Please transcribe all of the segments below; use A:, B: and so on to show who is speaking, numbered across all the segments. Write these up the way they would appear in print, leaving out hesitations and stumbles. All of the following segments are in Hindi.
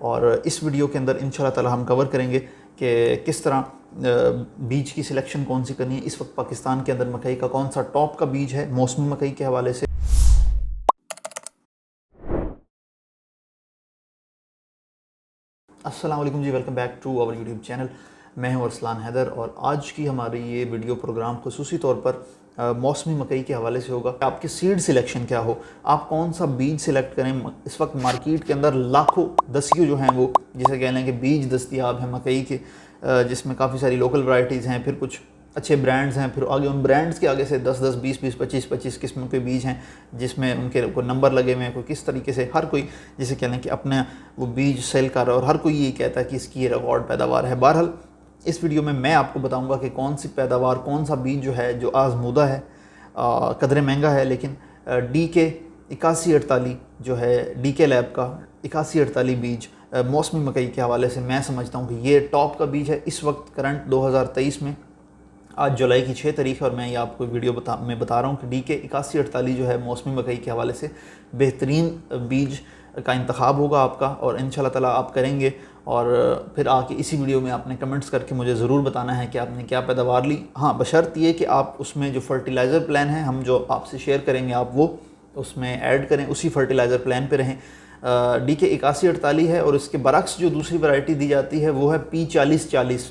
A: और इस वीडियो के अंदर इंशाल्लाह ताला हम कवर करेंगे कि किस तरह बीज की सिलेक्शन कौन सी करनी है। इस वक्त पाकिस्तान के अंदर मकई का कौन सा टॉप का बीज है मौसमी मकई के हवाले से। अस्सलाम वालेकुम जी, welcome back to our YouTube channel. मैं हूं अरसलान हैदर और आज की हमारी ये वीडियो प्रोग्राम खुसूसी तौर पर मौसमी मकई के हवाले से होगा। आपकी सीड सिलेक्शन क्या हो, आप कौन सा बीज सिलेक्ट करें। इस वक्त मार्केट के अंदर लाखों दसियों जो हैं वो जिसे कह लें कि बीज दस्तियाब हैं मकई के, जिसमें काफ़ी सारी लोकल वैरायटीज़ हैं, फिर कुछ अच्छे ब्रांड्स हैं, फिर आगे उन ब्रांड्स के आगे से 10-10, 20-20, 25-25 किस्म के बीज हैं जिसमें उनके कोई नंबर लगे हुए हैं, कोई किस तरीके से हर कोई जिसे कह लें कि अपने वो बीज सेल कर रहा है और हर कोई ये कहता है कि इसकी ये रिकॉर्ड पैदावार है। बहरहाल इस वीडियो में मैं आपको बताऊंगा कि कौन सी पैदावार, कौन सा बीज जो है जो आजमूदा है, कदरे महंगा है, लेकिन DK 8148 जो है DK लैब का 8148 बीज मौसमी मकई के हवाले से मैं समझता हूँ कि ये टॉप का बीज है इस वक्त करंट 2023 में। आज जुलाई की 6 तारीख है और मैं ये आपको वीडियो बता रहा हूँ कि DK 8148 जो है मौसमी मकई के हवाले से बेहतरीन बीज का इंतखाब होगा आपका, और इंशाल्लाह ताला आप करेंगे। और फिर आके इसी वीडियो में आपने कमेंट्स करके मुझे ज़रूर बताना है कि आपने क्या पैदावार ली। हाँ, बशर्त ये कि आप उसमें जो फर्टिलाइज़र प्लान है हम जो आपसे शेयर करेंगे आप वो उसमें ऐड करें, उसी फर्टिलाइज़र प्लान पे रहें। DK 8148 है और इसके बरक्स जो दूसरी वैरायटी दी जाती है वो है P4040,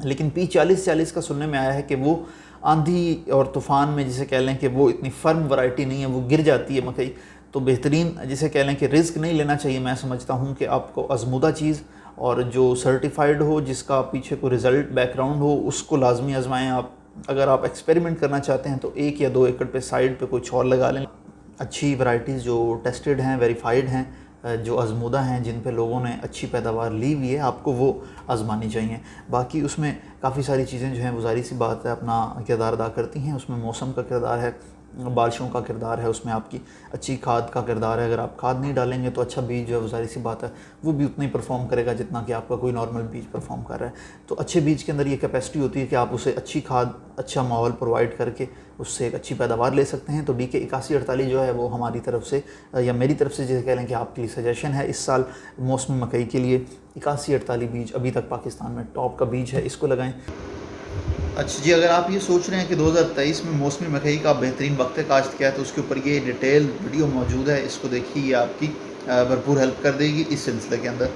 A: लेकिन P4040 का सुनने में आया है कि वो आंधी और तूफ़ान में जिसे कह लें कि वो इतनी फर्म वैरायटी नहीं है, वो गिर जाती है मकई। तो बेहतरीन जिसे कह लें कि रिस्क नहीं लेना चाहिए। मैं समझता हूँ कि आपको आजमूदा चीज़ और जो सर्टिफाइड हो, जिसका पीछे कोई रिज़ल्ट बैकग्राउंड हो, उसको लाजमी आजमाएँ आप। अगर आप एक्सपेरिमेंट करना चाहते हैं तो 1 या 2 एकड़ पे साइड पे कुछ और लगा लें। अच्छी वैरायटीज़ जो टेस्टेड हैं, वेरीफाइड हैं, जो आजमूदा हैं, जिन पे लोगों ने अच्छी पैदावार ली हुई है, आपको वो आजमानी चाहिए। बाकी उसमें काफ़ी सारी चीज़ें जो हैं वो ज़ाहिर सी बात है अपना किरदार अदा करती हैं। उसमें मौसम का किरदार है, बारिशों का किरदार है, उसमें आपकी अच्छी खाद का किरदार है। अगर आप खाद नहीं डालेंगे तो अच्छा बीज जो है वो ज़ाहिर सी बात है वो भी उतना ही परफॉर्म करेगा जितना कि आपका कोई नॉर्मल बीज परफॉर्म कर रहा है। तो अच्छे बीज के अंदर ये कैपेसिटी होती है कि आप उसे अच्छी खाद, अच्छा माहौल प्रोवाइड करके उससे एक अच्छी पैदावार ले सकते हैं। तो DK 8148 जो है वो हमारी तरफ से या मेरी तरफ से जैसे कह लें कि आपके लिए सजेशन है इस साल मौसमी मकई के लिए। 8148 बीज अभी तक पाकिस्तान में टॉप का बीज है, इसको लगाएं। अच्छा जी, अगर आप ये सोच रहे हैं कि 2023 में मौसमी मकई का बेहतरीन वक्त काश्त क्या है तो उसके ऊपर ये डिटेल वीडियो मौजूद है, इसको देखिए, ये आपकी भरपूर हेल्प कर देगी इस सिलसिले के अंदर।